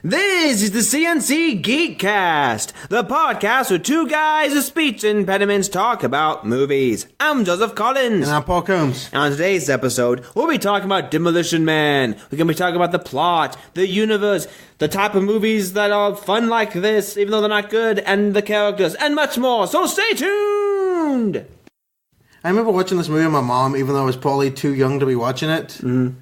This is the CNC Geekcast, the podcast where two guys with speech impediments talk about movies. I'm Joseph Collins. And I'm Paul Combs. And on today's episode, we'll be talking about Demolition Man. We're going to be talking about the plot, the universe, the type of movies that are fun like this, even though they're not good, and the characters, and much more. So stay tuned! I remember watching this movie with my mom, even though I was probably too young to be watching it. Mm-hmm.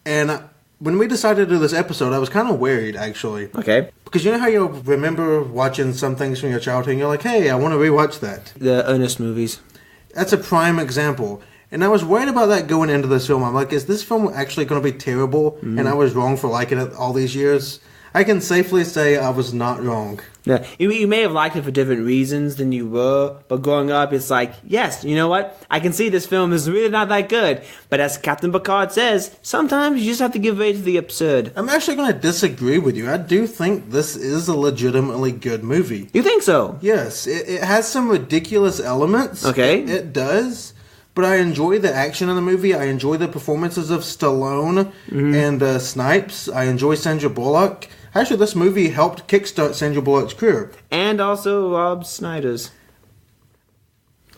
And when we decided to do this episode, I was kind of worried, actually. Okay. Because you know how you remember watching some things from your childhood, and you're like, hey, I want to rewatch that. The Ernest movies. That's a prime example. And I was worried about that going into this film. I'm like, is this film actually going to be terrible? Mm-hmm. And I was wrong for liking it all these years. I can safely say I was not wrong. Yeah, you may have liked it for different reasons than you were, but growing up, it's like, yes, you know what? I can see this film is really not that good. But as Captain Picard says, sometimes you just have to give way to the absurd. I'm actually going to disagree with you. I do think this is a legitimately good movie. You think so? Yes, it has some ridiculous elements. Okay. It does. But I enjoy the action in the movie. I enjoy the performances of Stallone and Snipes. I enjoy Sandra Bullock. Actually, this movie helped kickstart Sandra Bullock's career. And also Rob Snyder's.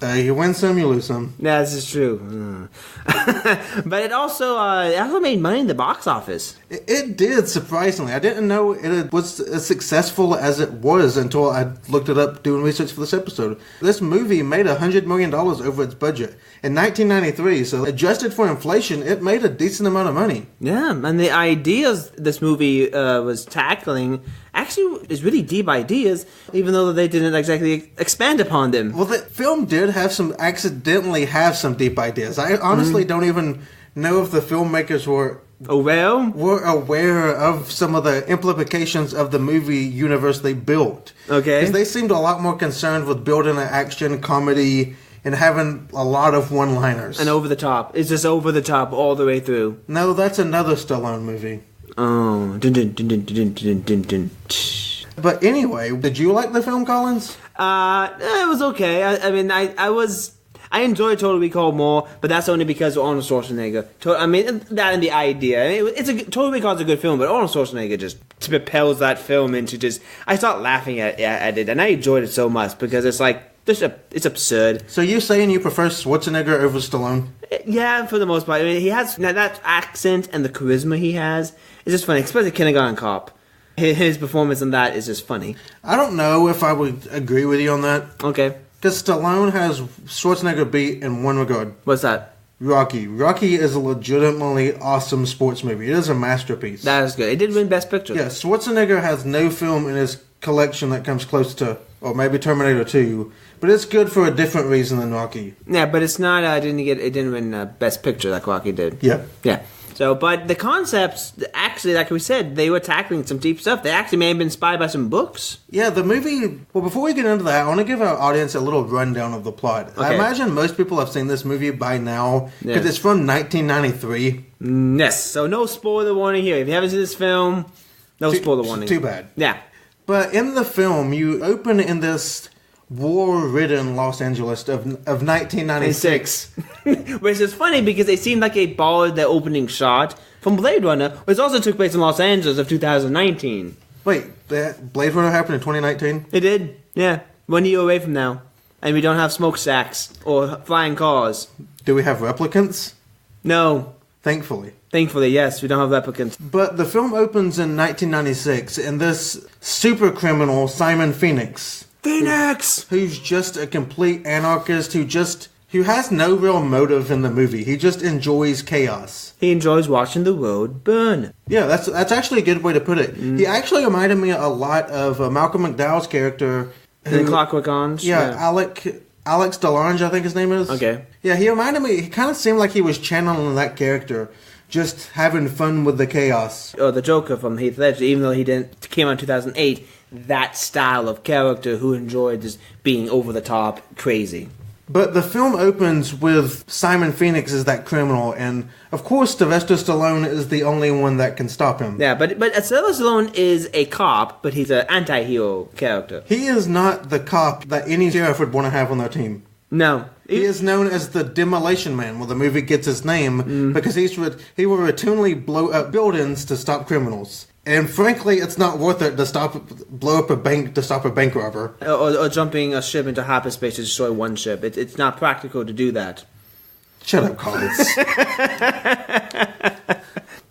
You win some, you lose some. Yeah, this is true. But it also made money in the box office. It did, surprisingly. I didn't know it was as successful as it was until I looked it up doing research for this episode. This movie made $100 million over its budget in 1993, so adjusted for inflation, it made a decent amount of money. Yeah, and the ideas this movie was tackling actually is really deep ideas, even though they didn't exactly expand upon them. Well, the film did accidentally have some deep ideas. I honestly don't even know if the filmmakers were aware of some of the implications of the movie universe they built. Okay. Because they seemed a lot more concerned with building an action comedy and having a lot of one-liners. And over the top. It's just over the top all the way through. No, that's another Stallone movie. Oh. Dun, dun, dun, dun, dun, dun, dun, dun. But anyway, did you like the film, Collins? It was okay. I enjoyed Total Recall more, but that's only because of Arnold Schwarzenegger. That and the idea. Total Recall is a good film, but Arnold Schwarzenegger just propels that film into just... I start laughing at it, and I enjoyed it so much because it's like, it's absurd. So you're saying you prefer Schwarzenegger over Stallone? Yeah, for the most part. I mean, he has that accent and the charisma he has. It's just funny, especially Kindergarten Cop. His performance in that is just funny. I don't know if I would agree with you on that. Okay. Because Stallone has Schwarzenegger beat in one regard. What's that? Rocky. Rocky is a legitimately awesome sports movie. It is a masterpiece. That is good. It did win Best Picture. Yeah, Schwarzenegger has no film in his collection that comes close to, or maybe Terminator 2, but it's good for a different reason than Rocky. Yeah, but it's not. It didn't win Best Picture like Rocky did. Yeah. Yeah. So, but the concepts, actually, like we said, they were tackling some deep stuff. They actually may have been inspired by some books. Yeah, the movie... Well, before we get into that, I want to give our audience a little rundown of the plot. Okay. I imagine most people have seen this movie by now, because it's from 1993. Yes, so no spoiler warning here. If you haven't seen this film, no spoiler warning. Too bad. Yeah. But in the film, you open in this war-ridden Los Angeles of 1996. Which is funny because they seemed like they borrowed the opening shot from Blade Runner, which also took place in Los Angeles of 2019. Wait, Blade Runner happened in 2019? It did, yeah. 1 year away from now. And we don't have smokestacks or flying cars. Do we have replicants? No. Thankfully. Thankfully, yes, we don't have replicants. But the film opens in 1996, and this super criminal, Simon Phoenix... Who's just a complete anarchist who has no real motive in the movie. He just enjoys chaos. He enjoys watching the world burn. Yeah, that's actually a good way to put it. He actually reminded me a lot of Malcolm McDowell's character. In Clockwork Orange? Yeah, Alex DeLange, I think his name is. Okay. Yeah, he kind of seemed like he was channeling that character. Just having fun with the chaos. Or the Joker from Heath Ledger, even though he came out in 2008, that style of character who enjoyed just being over the top crazy. But the film opens with Simon Phoenix as that criminal, and of course Sylvester Stallone is the only one that can stop him. Yeah, but Sylvester Stallone is a cop, but he's an anti-hero character. He is not the cop that any sheriff would want to have on their team. No. He is known as the Demolition Man, where the movie gets his name, because he will routinely blow up buildings to stop criminals. And frankly, it's not worth it to blow up a bank to stop a bank robber. Or jumping a ship into hyperspace to destroy one ship. It's not practical to do that. Shut up, Collins.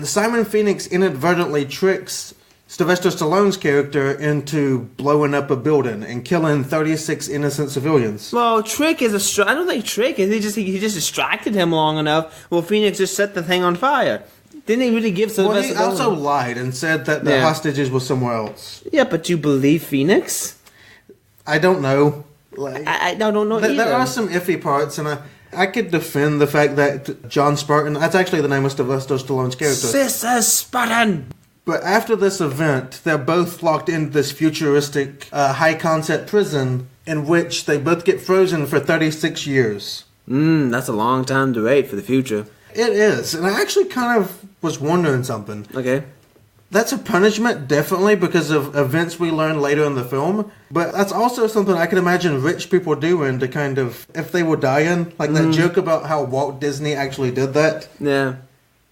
Simon Phoenix inadvertently tricks Sylvester Stallone's character into blowing up a building and killing 36 innocent civilians. Well, Trick is I don't think Trick is. He just distracted him long enough. Well, Phoenix just set the thing on fire. Didn't he really give Sylvester Well, he also lied and said that the hostages were somewhere else. Yeah, but you believe Phoenix? I don't know. Like, I don't know either. There are some iffy parts, and I could defend the fact that John Spartan, that's actually the name of Sylvester Stallone's character. Sister Spartan! But after this event, they're both locked into this futuristic, high-concept prison in which they both get frozen for 36 years. That's a long time to wait for the future. It is, and I actually kind of was wondering something. Okay. That's a punishment, definitely, because of events we learn later in the film. But that's also something I can imagine rich people doing to kind of, if they were dying, like that joke about how Walt Disney actually did that. Yeah.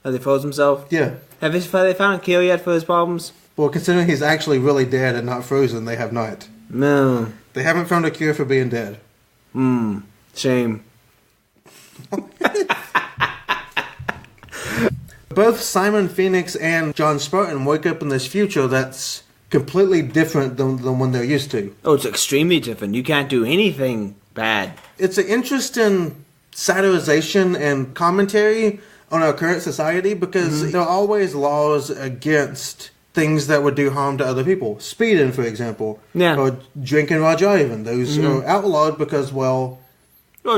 Has he froze himself? Yeah. Have they found a cure yet for his problems? Well, considering he's actually really dead and not frozen, they have not. No. They haven't found a cure for being dead. Shame. Both Simon Phoenix and John Spartan wake up in this future that's completely different than the one they're used to. Oh, it's extremely different. You can't do anything bad. It's an interesting satirization and commentary on our current society because there are always laws against things that would do harm to other people. Speeding, for example. Yeah. Or drinking while driving. Those are outlawed because, well,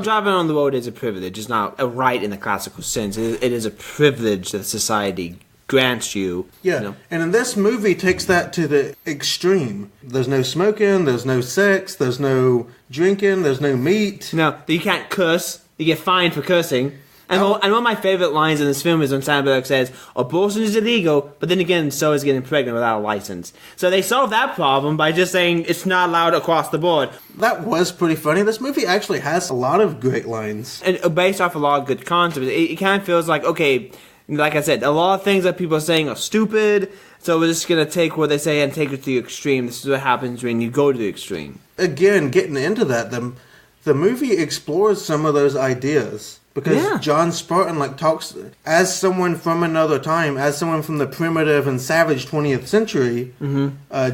driving on the road is a privilege. It's not a right in the classical sense. It is a privilege that society grants you. Yeah, you know? And in this movie takes that to the extreme. There's no smoking, there's no sex, there's no drinking, there's no meat. No, you can't curse. You get fined for cursing. And one of my favorite lines in this film is when Sandra Bullock says, abortion is illegal, but then again, so is getting pregnant without a license. So they solved that problem by just saying it's not allowed across the board. That was pretty funny. This movie actually has a lot of great lines. And based off a lot of good concepts, it kind of feels like, okay, like I said, a lot of things that people are saying are stupid, so we're just going to take what they say and take it to the extreme. This is what happens when you go to the extreme. Again, getting into that, the movie explores some of those ideas. Because John Spartan talks as someone from another time, as someone from the primitive and savage 20th century.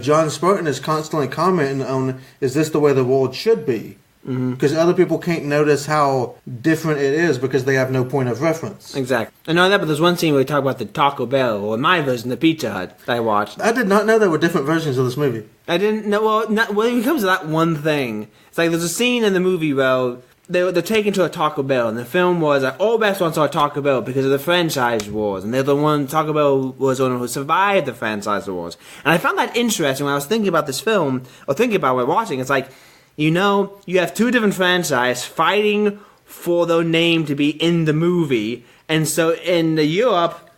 John Spartan is constantly commenting on, is this the way the world should be? Because other people can't notice how different it is because they have no point of reference. Exactly. I know that, but there's one scene where we talk about the Taco Bell, or my version, the Pizza Hut, that I watched. I did not know there were different versions of this movie. I didn't know. Well, when it comes to that one thing, it's like there's a scene in the movie where they're taken to a Taco Bell, and the film was like all restaurants are Taco Bell because of the franchise wars, and they're the one Taco Bell was the one who survived the franchise wars. And I found that interesting when I was thinking about this film, or thinking about when watching. It's like, you have two different franchises fighting for their name to be in the movie, and so in Europe,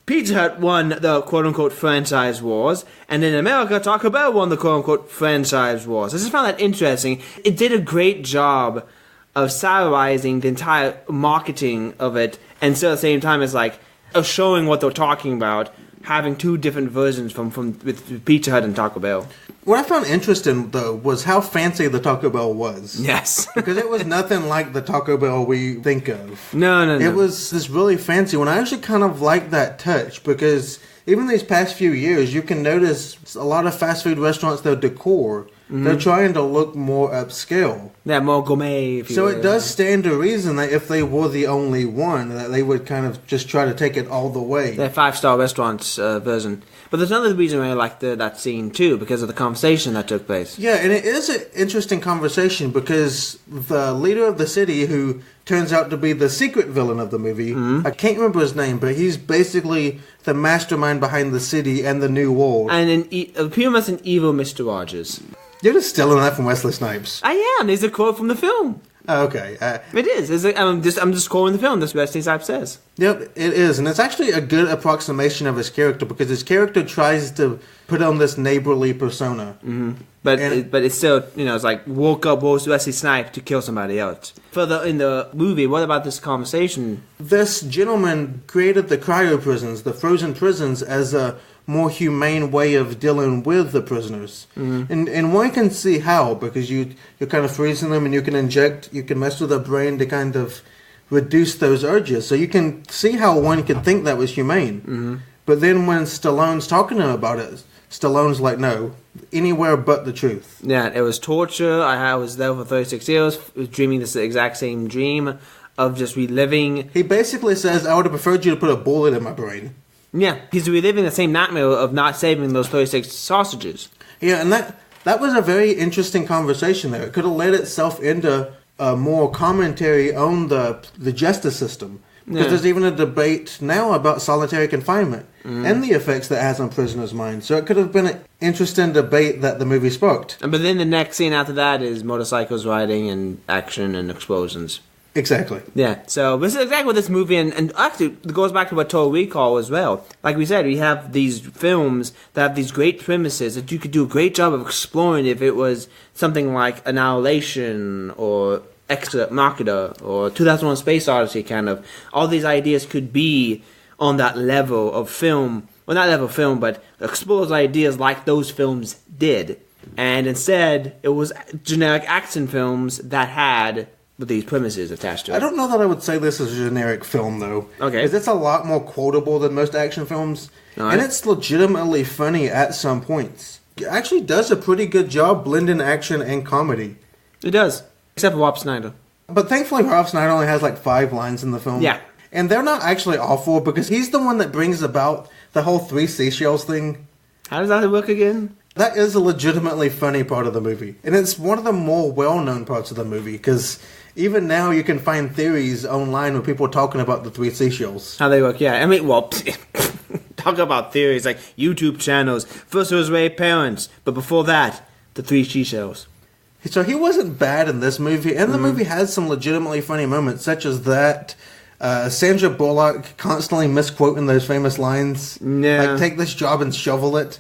Pizza Hut won the quote-unquote franchise wars, and in America, Taco Bell won the quote-unquote franchise wars. I just found that interesting. It did a great job of satirizing the entire marketing of it, and still at the same time it's like showing what they're talking about, having two different versions with Pizza Hut and Taco Bell. What I found interesting, though, was how fancy the Taco Bell was. Yes. Because it was nothing like the Taco Bell we think of. No. It was this really fancy one. I actually kind of like that touch, because even these past few years, you can notice a lot of fast food restaurants, their decor, they're trying to look more upscale. Yeah, more gourmet, if you So will. it does stand to reason that if they were the only one, that they would kind of just try to take it all the way. The 5-star restaurants version. But there's another reason why I liked that scene, too, because of the conversation that took place. Yeah, and it is an interesting conversation because the leader of the city, who turns out to be the secret villain of the movie, I can't remember his name, but he's basically the mastermind behind the city and the New World. And pretty much an evil Mr. Rogers. You're just stealing that from Wesley Snipes. I am. There's a quote from the film. Oh, okay. It is. I'm just quoting the film. That's what Wesley Snipes says. Yep, it is. And it's actually a good approximation of his character, because his character tries to put on this neighborly persona. But it's still, it's like, woke up Wesley Snipes to kill somebody else. Further in the movie, what about this conversation? This gentleman created the cryo prisons, the frozen prisons, as a more humane way of dealing with the prisoners. And one can see how, because you're kind of freezing them and you can mess with their brain to kind of reduce those urges. So you can see how one could think that was humane. But then when Stallone's talking to him about it, Stallone's like, no, anywhere but the truth. Yeah, it was torture. I was there for 36 years, dreaming this exact same dream of just reliving. He basically says, I would have preferred you to put a bullet in my brain. Yeah, he's reliving the same nightmare of not saving those 36 sausages. Yeah, and that was a very interesting conversation there. It could have led itself into more commentary on the justice system. Because there's even a debate now about solitary confinement and the effects that it has on prisoners' minds. So it could have been an interesting debate that the movie sparked. But then the next scene after that is motorcycles riding and action and explosions. Exactly. Yeah, so this is exactly what this movie, and actually it goes back to what Total Recall as well. Like we said, we have these films that have these great premises that you could do a great job of exploring if it was something like Annihilation or Ex Machina or 2001 Space Odyssey, kind of. All these ideas could be on that level of film, well, not level of film, but explores ideas like those films did. And instead, it was generic action films that had with these premises attached to it. I don't know that I would say this is a generic film, though. Okay. Because it's a lot more quotable than most action films. All right. And it's legitimately funny at some points. It actually does a pretty good job blending action and comedy. It does. Except for Rob Schneider. But thankfully, Rob Schneider only has like 5 lines in the film. Yeah. And they're not actually awful, because he's the one that brings about the whole 3 seashells thing. How does that work again? That is a legitimately funny part of the movie. And it's one of the more well-known parts of the movie, because even now you can find theories online with people talking about the 3 seashells. How they work, yeah. I mean, well, talk about theories like YouTube channels. First it was Ray Parents, but before that, the 3 seashells. So he wasn't bad in this movie, and the movie has some legitimately funny moments, such as that Sandra Bullock constantly misquoting those famous lines. Yeah. Like, take this job and shovel it.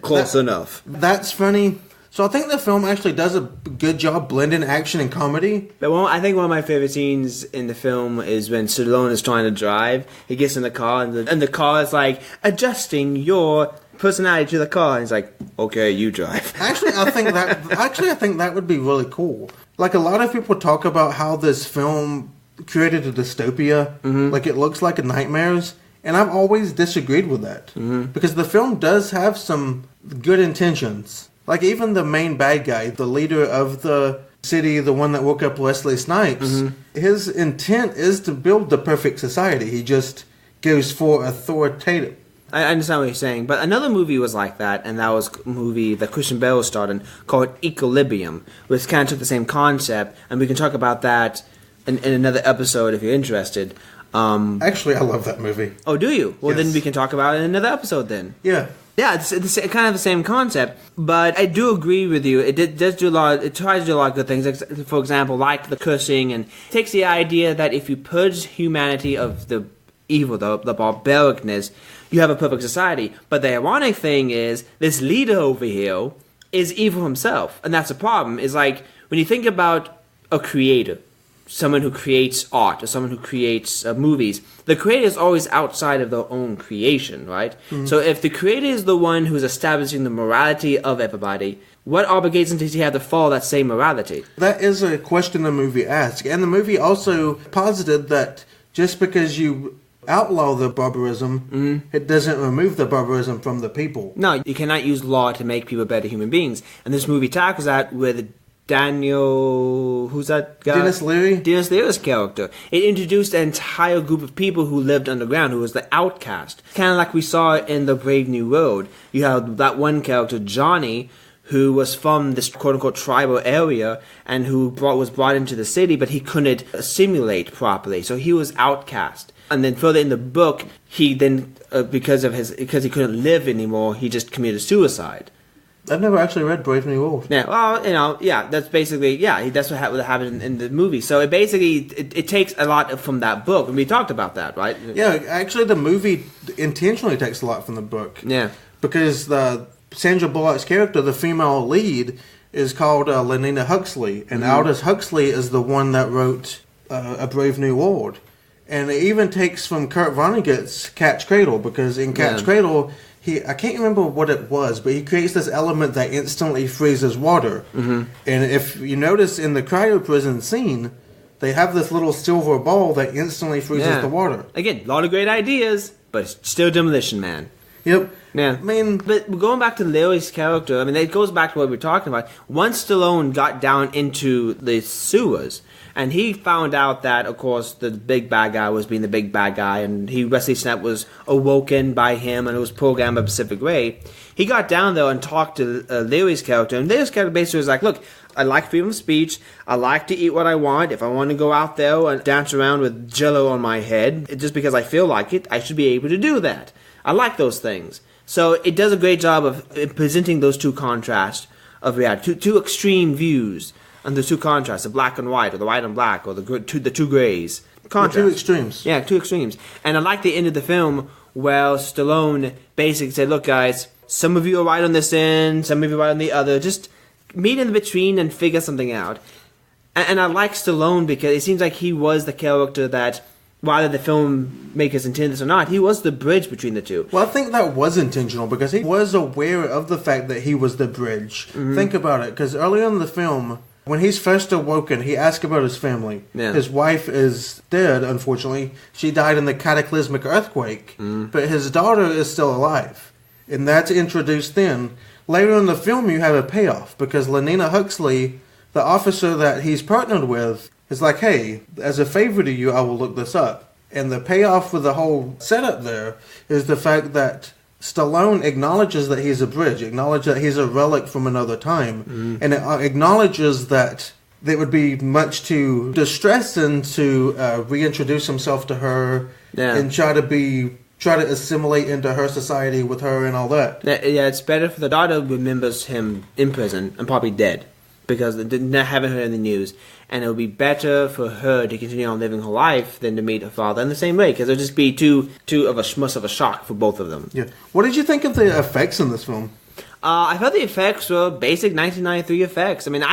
Close enough. That's funny. So I think the film actually does a good job blending action and comedy. But I think one of my favorite scenes in the film is when Stallone is trying to drive. He gets in the car, and the car is like, adjusting your personality to the car. And he's like, okay, you drive. Actually, I think that would be really cool. Like, a lot of people talk about how this film created a dystopia. Like, it looks like a nightmares. And I've always disagreed with that. Because the film does have some good intentions. Like, even the main bad guy, the leader of the city, the one that woke up Wesley Snipes, his intent is to build the perfect society. He just goes for authoritative. I understand what you're saying, but another movie was like that, and that was a movie that Christian Bale starred in called Equilibrium, which kind of took the same concept, and we can talk about that in another episode if you're interested. Actually, I love that movie. Oh, do you? Well, Yes. then we can talk about it in another episode then. Yeah. Yeah, it's kind of the same concept, but I do agree with you. Does do a lot. It tries to do a lot of good things. For example, like the cursing, and takes the idea that if you purge humanity of the evil, the barbaricness, you have a perfect society. But the ironic thing is, this leader over here is evil himself, and that's the problem. Is like when you think about a creator, someone who creates art or someone who creates movies, the creator is always outside of their own creation, right? So if the creator is the one who's establishing the morality of everybody, what obligation does he have to follow that same morality? That is a question the movie asks. And the movie also posited that just because you outlaw the barbarism, it doesn't remove the barbarism from the people. No, you cannot use law to make people better human beings. And this movie tackles that with Daniel, who's that guy? Dennis Leary? Dennis Leary's character. It introduced an entire group of people who lived underground, who was the outcast. Kind of like we saw in The Brave New World. You have that one character, Johnny, who was from this quote-unquote tribal area and who was brought into the city, but he couldn't assimilate properly, so he was outcast. And then further in the book, he then, because he couldn't live anymore, he just committed suicide. I've never actually read Brave New World. Yeah, well, that's basically, that's what happened in the movie. So it basically, it takes a lot from that book, and we talked about that, right? Yeah, actually the movie intentionally takes a lot from the book. Yeah. Because Sandra Bullock's character, the female lead, is called Lenina Huxley, and Aldous Huxley is the one that wrote A Brave New World. And it even takes from Kurt Vonnegut's Catch Cradle, because in Catch Cradle, I can't remember what it was, but he creates this element that instantly freezes water. Mm-hmm. And if you notice in the cryo prison scene, they have this little silver ball that instantly freezes the water. Again, a lot of great ideas, but it's still Demolition Man. Yep. Yeah. I mean, but going back to Larry's character, I mean, it goes back to what we were talking about. Once Stallone got down into the sewers, and he found out that, of course, the big bad guy was being the big bad guy, and Wesley Snipes was awoken by him, and it was programmed by Pacific Ray. He got down there and talked to Larry's character, and Larry's character basically was like, look, I like freedom of speech, I like to eat what I want. If I want to go out there and dance around with jello on my head, just because I feel like it, I should be able to do that. I like those things. So it does a great job of presenting those two contrasts of reality, two extreme views. And the two contrasts, the black and white, or the white and black, or the two grays. Contrast. The two extremes. Yeah, two extremes. And I like the end of the film where Stallone basically said, look guys, some of you are right on this end, some of you are right on the other. Just meet in between and figure something out. And I like Stallone because it seems like he was the character that, whether the filmmakers intended this or not, he was the bridge between the two. Well, I think that was intentional because he was aware of the fact that he was the bridge. Mm-hmm. Think about it, because early on in the film, when he's first awoken, he asks about his family. Yeah. His wife is dead, unfortunately. She died in the cataclysmic earthquake. Mm. But his daughter is still alive. And that's introduced then. Later in the film, you have a payoff, because Lenina Huxley, the officer that he's partnered with, is like, hey, as a favor to you, I will look this up. And the payoff for the whole setup there is the fact that Stallone acknowledges that he's a bridge, acknowledges that he's a relic from another time, and it acknowledges that it would be much too distressing to reintroduce himself to her and try to assimilate into her society with her and all that. Yeah, it's better for the daughter who remembers him in prison and probably dead, because they haven't heard in the news. And it would be better for her to continue on living her life than to meet her father in the same way, because it would just be too much of a shock for both of them. Yeah. What did you think of the effects in this film? I thought the effects were basic 1993 effects. I mean,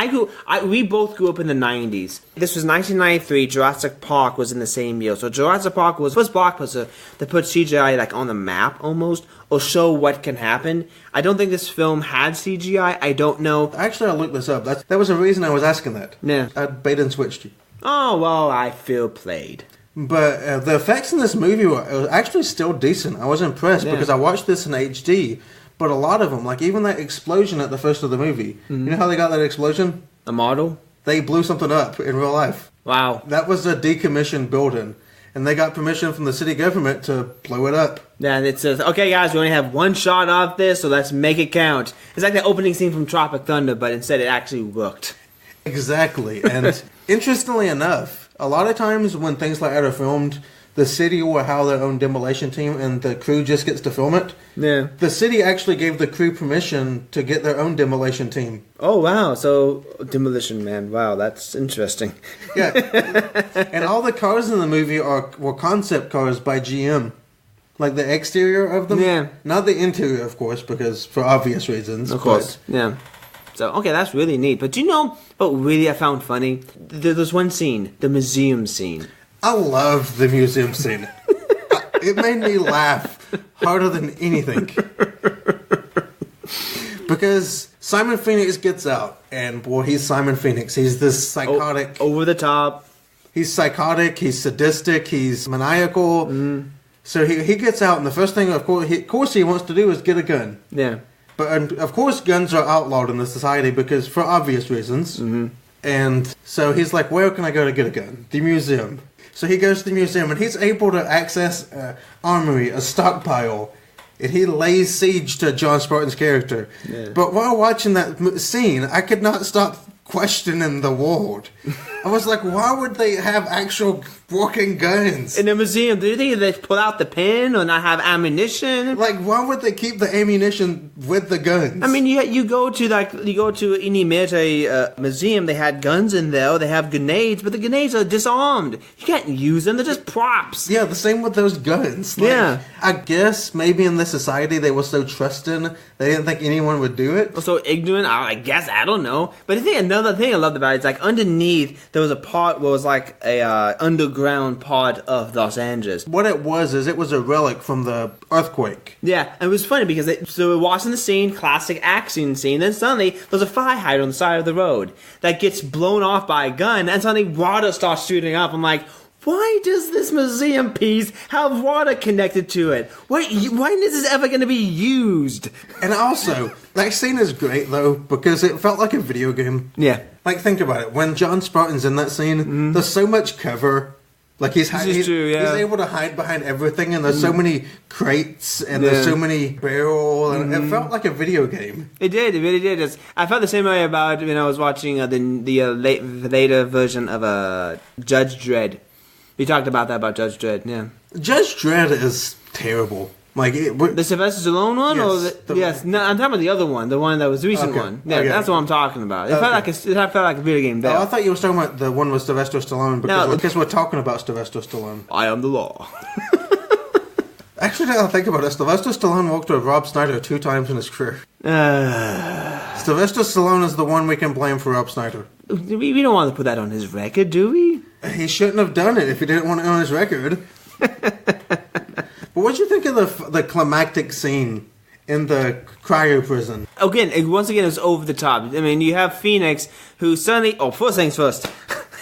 we both grew up in the 90s. This was 1993. Jurassic Park was in the same year. So Jurassic Park was the first blockbuster to put CGI like on the map almost, or show what can happen. I don't think this film had CGI. I don't know. Actually, I looked this up. That was a reason I was asking that. Yeah. I bait and switched you. Oh, well, I feel played. But the effects in this movie were actually still decent. I was impressed because I watched this in HD. But a lot of them, like even that explosion at the first of the movie, you know how they got that explosion? A model? They blew something up in real life. Wow. That was a decommissioned building. And they got permission from the city government to blow it up. Yeah, and it says, okay guys, we only have one shot of this, so let's make it count. It's like the opening scene from Tropic Thunder, but instead it actually worked. Exactly. And interestingly enough, a lot of times when things like that are filmed, the city will have their own demolition team and the crew just gets to film it. Yeah. The city actually gave the crew permission to get their own demolition team. Oh, wow. So, Demolition Man. Wow, that's interesting. Yeah. And all the cars in the movie were concept cars by GM. Like the exterior of them. Yeah. Not the interior, of course, because for obvious reasons. Of course. Yeah. So, okay, that's really neat. But do you know what really I found funny? There's one scene, the museum scene. I love the museum scene. It made me laugh harder than anything. Because Simon Phoenix gets out, and boy, he's Simon Phoenix. He's this psychotic... over the top. He's psychotic, he's sadistic, he's maniacal. Mm. So he gets out, and the first thing, of course, he wants to do is get a gun. Yeah. But, of course, guns are outlawed in the society because for obvious reasons. Mm-hmm. And so he's like, where can I go to get a gun? The museum. So he goes to the museum, and he's able to access an armory, a stockpile, and he lays siege to John Spartan's character. Yeah. But while watching that scene, I could not stop questioning the world. I was like, why would they have actual working guns? In a museum, do you think they pull out the pen or not have ammunition? Like, why would they keep the ammunition with the guns? I mean, you go to any military museum, they had guns in there, they have grenades, but the grenades are disarmed. You can't use them, they're just props. Yeah, the same with those guns. Like, yeah. I guess maybe in this society they were so trusting, they didn't think anyone would do it. Or so ignorant, I guess, I don't know. But I think another thing I loved about it is like underneath there was a part where it was like a underground part of Los Angeles. What it was is it was a relic from the earthquake. Yeah, and it was funny because so we're watching the scene, classic action scene, then suddenly there's a fire hydrant on the side of the road that gets blown off by a gun, and suddenly water starts shooting up. I'm like, why does this museum piece have water connected to it? When is this ever going to be used? And also, that scene is great, though, because it felt like a video game. Yeah. Like, think about it. When John Spartan's in that scene, there's so much cover. Like, he's able to hide behind everything, and there's so many crates, and there's so many barrels, and it felt like a video game. It did, it really did. I felt the same way about when I was watching the later version of Judge Dredd. We talked about that, about Judge Dredd, yeah. Judge Dredd is terrible. Like the Sylvester Stallone one? Yes. Yes, no, I'm talking about the other one, the one that was the recent one. Yeah, that's what I'm talking about. It felt like a video game there. Oh, I thought you were talking about the one with Sylvester Stallone, because we're talking about Sylvester Stallone. I am the law. Actually, now I think about it, Sylvester Stallone walked with Rob Schneider 2 times in his career. Sylvester Stallone is the one we can blame for Rob Schneider. We don't want to put that on his record, do we? He shouldn't have done it if he didn't want it on his record. But what do you think of the climactic scene in the cryo prison? Once again, it's over the top. I mean, you have Phoenix, who suddenly... Oh, first things first.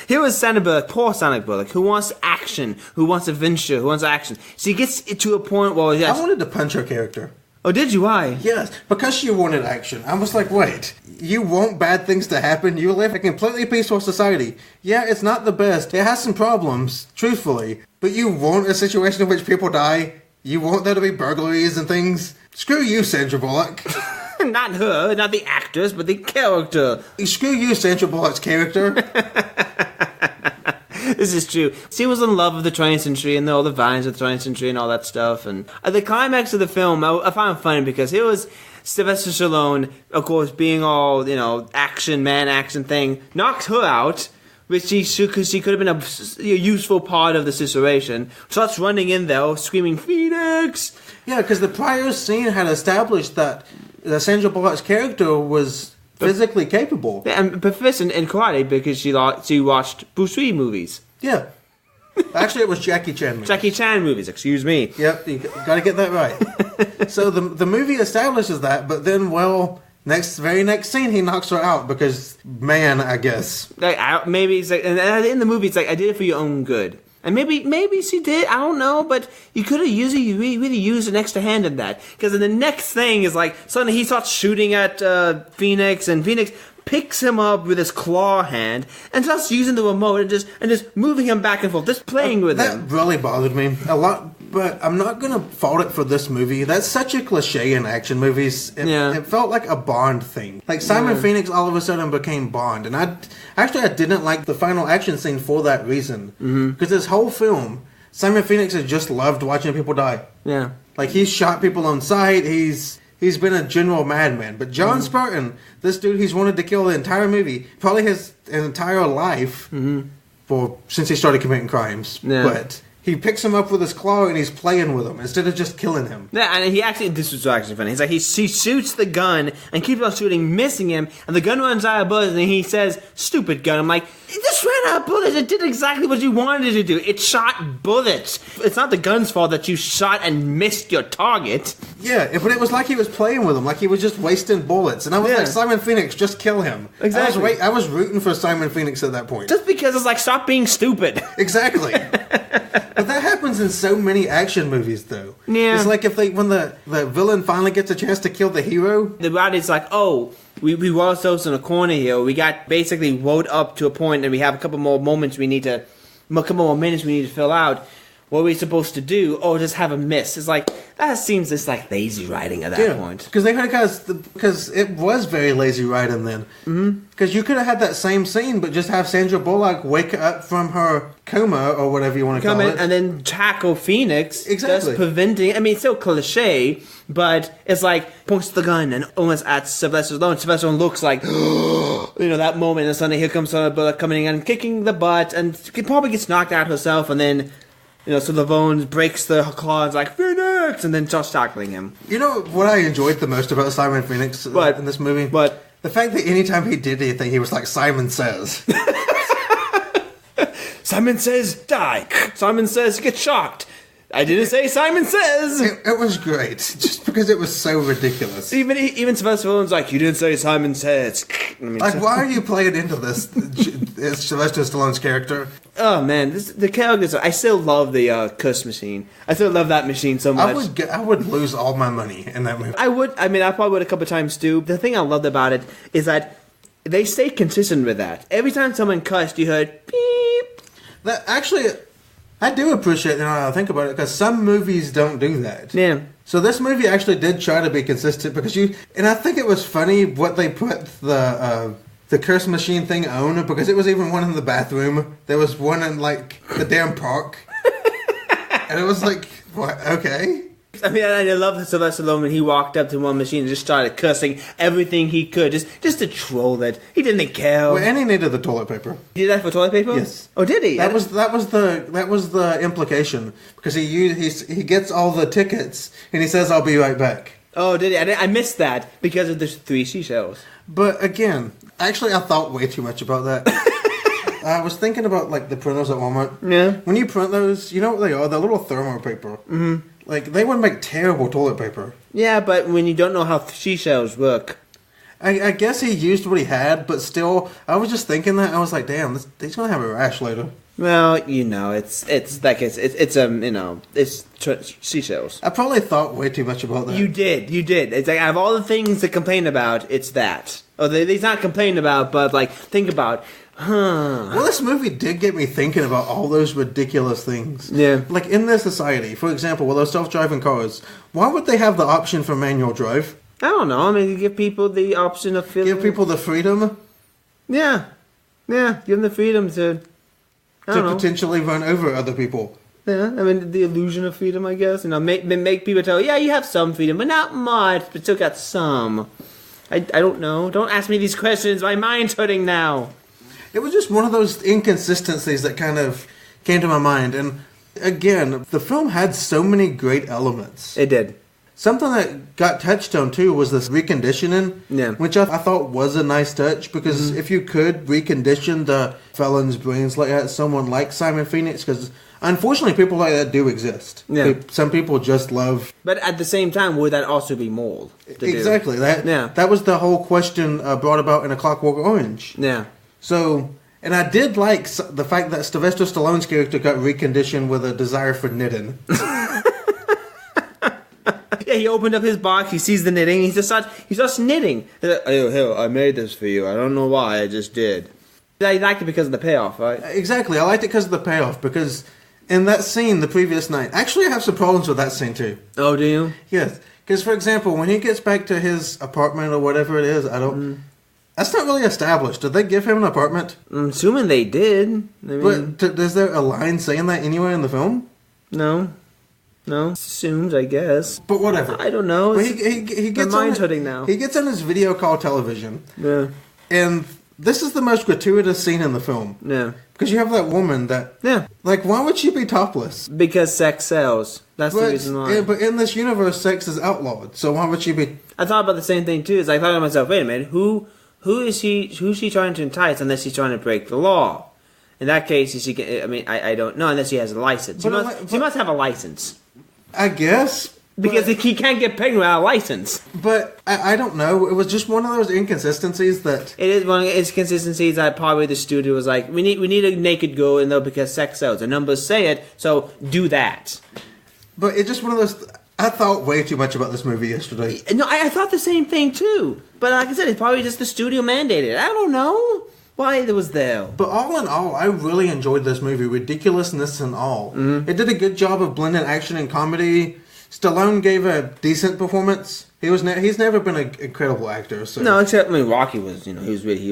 Here was Sandra Bullock, poor Sandra Bullock, who wants action, who wants adventure, who wants action. So he gets to a point where... I wanted to punch her character. Oh, did you? Why? Yes, because she wanted action. I was like, wait, you want bad things to happen? You live in a completely peaceful society. Yeah, it's not the best. It has some problems, truthfully. But you want a situation in which people die? You want there to be burglaries and things? Screw you, Sandra Bullock. Not her, not the actress, but the character. Screw you, Sandra Bullock's character. This is true. She was in love with the 20th century and all the vines of the 20th century and all that stuff. And the climax of the film, I found it funny because it was Sylvester Stallone, of course, being all, action thing, knocks her out, which because she could have been a useful part of the situation. Starts running in there, screaming, Phoenix! Yeah, because the prior scene had established that Sandra Bullock's character was physically capable. Yeah, and proficient in karate because she watched Bruce Lee movies. Yeah. Actually, it was Jackie Chan movies. Jackie Chan movies, excuse me. Yep, you got to get that right. So the movie establishes that, but then, very next scene, he knocks her out because, man, I guess. Maybe it's like, and in the movie, it's like, I did it for your own good. And maybe she did, I don't know, but you could have really used an extra hand in that. Because then the next thing is like, suddenly he starts shooting at Phoenix, and Phoenix picks him up with his claw hand and starts using the remote and just moving him back and forth, just playing with him. That really bothered me a lot, but I'm not going to fault it for this movie. That's such a cliche in action movies. It felt like a Bond thing. Like Simon Phoenix all of a sudden became Bond, and I didn't like the final action scene for that reason. Because this whole film, Simon Phoenix has just loved watching people die. Yeah. Like, he's shot people on sight, He's been a general madman. But John Spartan, this dude he's wanted to kill the entire movie, probably his entire life, since he started committing crimes. Yeah. But he picks him up with his claw and he's playing with him instead of just killing him. Yeah, and this was actually funny. He's like, he shoots the gun and keeps on shooting, missing him, and the gun runs out of bullets, and he says, "Stupid gun." I'm like, it just ran out of bullets. It did exactly what you wanted it to do. It shot bullets. It's not the gun's fault that you shot and missed your target. Yeah, but it was like he was playing with him, like he was just wasting bullets. And I was like, Simon Phoenix, just kill him. Exactly. I was rooting for Simon Phoenix at that point. Just because it's like, stop being stupid. Exactly. But that happens in so many action movies, though. Yeah. It's like when the villain finally gets a chance to kill the hero. The body's like, oh, we were ourselves in a corner here. We got basically woed up to a point, and we have a couple more minutes we need to fill out. What are we supposed to do? Oh, just have a miss. It's like, that seems just like lazy writing at that point. Because it was very lazy writing then. Because you could have had that same scene, but just have Sandra Bullock wake up from her coma, or whatever you want to call it. And then tackle Phoenix. Exactly. Just preventing, I mean, it's still cliche, but it's like, points the gun and almost at Sylvester Stallone. Sylvester Stallone looks like, that moment, and suddenly here comes Sandra Bullock coming in and kicking the butt, and probably gets knocked out herself, and then... so Lavone breaks the claws like, Phoenix! And then starts tackling him. You know what I enjoyed the most about Simon Phoenix in this movie? But the fact that anytime he did anything, he was like, Simon says. Simon Says die. Simon Says get shocked. I didn't say Simon Says. It was great, just because it was so ridiculous. Even Sylvester Stallone's like, you didn't say Simon Says. Like, why are you playing into this? It's Sylvester Stallone's character. Oh man, the characters. I still love the curse machine. I still love that machine so much. I would lose all my money in that movie. I would. I mean, I probably would a couple times too. The thing I loved about it is that they stay consistent with that. Every time someone cussed, you heard beep. That actually, I do appreciate it now that I think about it, because some movies don't do that. Yeah. So this movie actually did try to be consistent, because and I think it was funny what they put the curse machine thing on, because it was even one in the bathroom. There was one in like the damn park, and it was like, what? Okay. I mean, I love Sylvester Stallone when he walked up to one machine and just started cursing everything he could, just to troll it. He didn't care. Well, and he needed the toilet paper. He did that for toilet paper? Yes. Oh, did he? That was the implication, because he gets all the tickets and he says, "I'll be right back." Oh, did he? I missed that because of the 3 seashells. But again, actually, I thought way too much about that. I was thinking about like the printers at Walmart. Yeah. When you print those, you know what they are? They're little thermo paper. Mm-hmm. Like, they would make terrible toilet paper. Yeah, but when you don't know how seashells work. I guess he used what he had, but still, I was just thinking that. I was like, damn, he's going to have a rash later. Well, it's like it's seashells. I probably thought way too much about that. You did. It's like, out of all the things to complain about, it's that. Oh, he's not complaining about, but like, think about, Well, this movie did get me thinking about all those ridiculous things. Yeah. Like, in their society, for example, with those self-driving cars, why would they have the option for manual drive? I don't know. I mean, you give people the option of feeling... Give people the freedom? Yeah. Yeah, give them the freedom to potentially run over other people. Yeah, I mean, the illusion of freedom, I guess. Make people tell, yeah, you have some freedom, but not much, but still got some. I don't know. Don't ask me these questions. My mind's hurting now. It was just one of those inconsistencies that kind of came to my mind. And again, the film had so many great elements. It did. Something that got touched on too was this reconditioning, which I thought was a nice touch, because if you could recondition the felon's brains like that, someone like Simon Phoenix, because unfortunately people like that do exist. Yeah. Some people just love... But at the same time, would that also be mold? Exactly. That was the whole question brought about in A Clockwork Orange. Yeah. So... And I did like the fact that Sylvester Stallone's character got reconditioned with a desire for knitting. Yeah, he opened up his box, he sees the knitting, he starts knitting. He's like, oh, I made this for you. I don't know why, I just did. I liked it because of the payoff, right? Exactly, I liked it because of the payoff, because in that scene the previous night... Actually, I have some problems with that scene too. Oh, do you? Yes, because for example, when he gets back to his apartment or whatever it is, I don't... That's not really established. Did they give him an apartment? I'm assuming they did. I mean, but is there a line saying that anywhere in the film? No. Assumed, I guess. But whatever. I don't know. But he gets my mind's hurting now. He gets on his video call television. Yeah. And this is the most gratuitous scene in the film. Yeah. Because you have that woman that... Yeah. Like, why would she be topless? Because sex sells. That's the reason why. But in this universe, sex is outlawed. So why would she be... I thought about the same thing, too. I thought to myself, wait a minute, who's she trying to entice unless she's trying to break the law? In that case, I don't know, unless she has a license. She must have a license. I guess. Because he can't get pregnant without a license. But I don't know. It was just one of those inconsistencies that... It is one of those inconsistencies that probably the studio was like, we need a naked girl in there because sex sells. The numbers say it, so do that. But it's just one of those... I thought way too much about this movie yesterday. No, I thought the same thing too. But like I said, it's probably just the studio mandated. I don't know why it was there. But all in all, I really enjoyed this movie, ridiculousness and all. Mm-hmm. It did a good job of blending action and comedy. Stallone gave a decent performance. He's never been an incredible actor. So. No, except Rocky was. He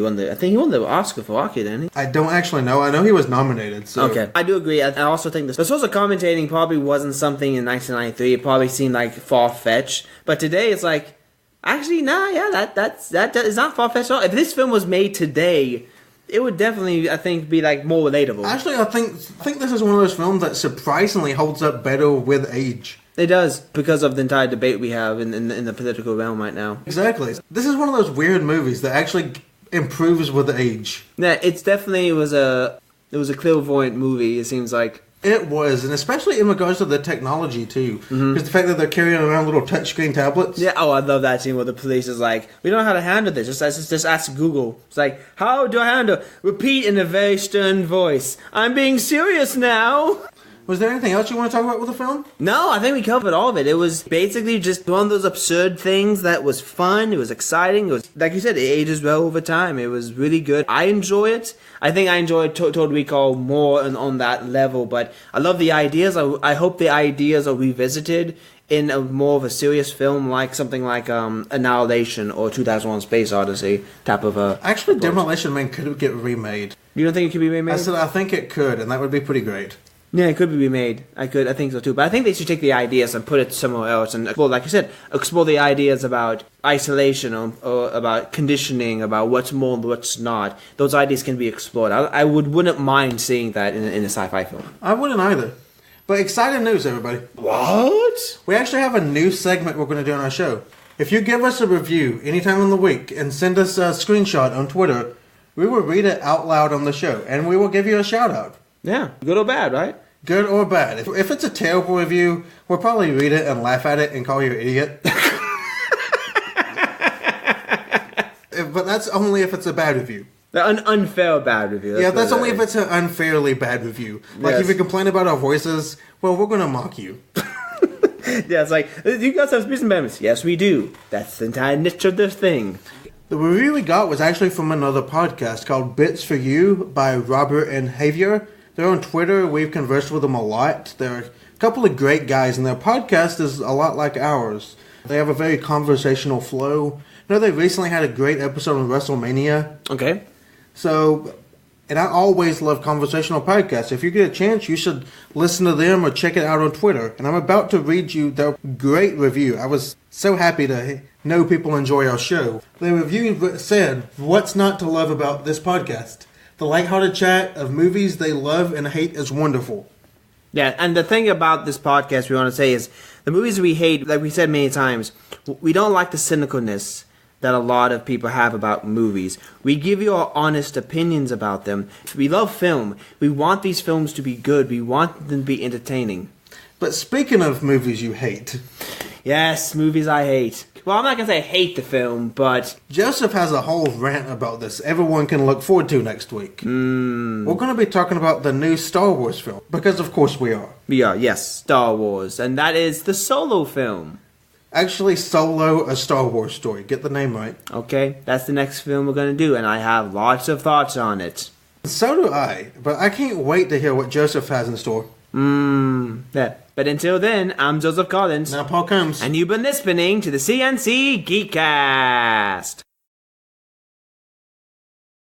won the Oscar for Rocky, didn't he? I don't actually know. I know he was nominated. So. Okay, I do agree. I also think the social commentating probably wasn't something in 1993. It probably seemed like far-fetched, but today it's like, actually, that is not far-fetched at all. If this film was made today, it would definitely, I think, be like more relatable. Actually, I think this is one of those films that surprisingly holds up better with age. It does, because of the entire debate we have in the political realm right now. Exactly. This is one of those weird movies that actually improves with age. Yeah, it's definitely was a It was a clairvoyant movie, it seems like. It was, and especially in regards to the technology, too. Because the fact that they're carrying around little touchscreen tablets. Yeah, I love that scene where the police is like, we don't know how to handle this. Just ask Google. It's like, how do I handle? Repeat in a very stern voice. I'm being serious now. Was there anything else you want to talk about with the film? No, I think we covered all of it. It was basically just one of those absurd things that was fun. It was exciting. It was, like you said, it ages well over time. It was really good. I enjoy it. I think I enjoyed Total Recall more on that level, but I love the ideas. I hope the ideas are revisited in a more of a serious film, like something like Annihilation or 2001: Space Odyssey type of a. Actually, approach. Demolition Man could get remade. You don't think it could be remade? I said I think it could, and that would be pretty great. Yeah, it could be remade. I think so too. But I think they should take the ideas and put it somewhere else and explore, like you said, explore the ideas about isolation or about conditioning, about what's more and what's not. Those ideas can be explored. I wouldn't mind seeing that in a sci-fi film. I wouldn't either. But exciting news, everybody. What? We actually have a new segment we're going to do on our show. If you give us a review anytime in the week and send us a screenshot on Twitter, we will read it out loud on the show, and we will give you a shout-out. Yeah, good or bad, right? Good or bad. If it's a terrible review, we'll probably read it and laugh at it and call you an idiot. But that's only if it's a bad review. An unfair bad review. That's only if it's an unfairly bad review. Like if you complain about our voices, well, we're going to mock you. Yeah, it's like, you guys have speech impediments. Yes, we do. That's the entire niche of this thing. The review we got was actually from another podcast called Bits for You by Robert and Javier. They're on Twitter. We've conversed with them a lot. They're a couple of great guys, and their podcast is a lot like ours. They have a very conversational flow. You know, they recently had a great episode on WrestleMania. Okay. So, and I always love conversational podcasts. If you get a chance, you should listen to them or check it out on Twitter. And I'm about to read you their great review. I was so happy to know people enjoy our show. The review said, "What's not to love about this podcast? The lighthearted chat of movies they love and hate is wonderful." Yeah, and the thing about this podcast we want to say is, the movies we hate, like we said many times, we don't like the cynicalness that a lot of people have about movies. We give you our honest opinions about them. We love film. We want these films to be good. We want them to be entertaining. But speaking of movies you hate... Yes, movies I hate. Well, I'm not going to say I hate the film, but... Joseph has a whole rant about this everyone can look forward to next week. We're going to be talking about the new Star Wars film, because of course we are. We are, yes, Star Wars, and that is the Solo film. Actually, Solo, a Star Wars story. Get the name right. Okay, that's the next film we're going to do, and I have lots of thoughts on it. So do I, but I can't wait to hear what Joseph has in store. Yeah. But until then, I'm Joseph Collins. Now Paul Combs. And you've been listening to the CNC Geekcast.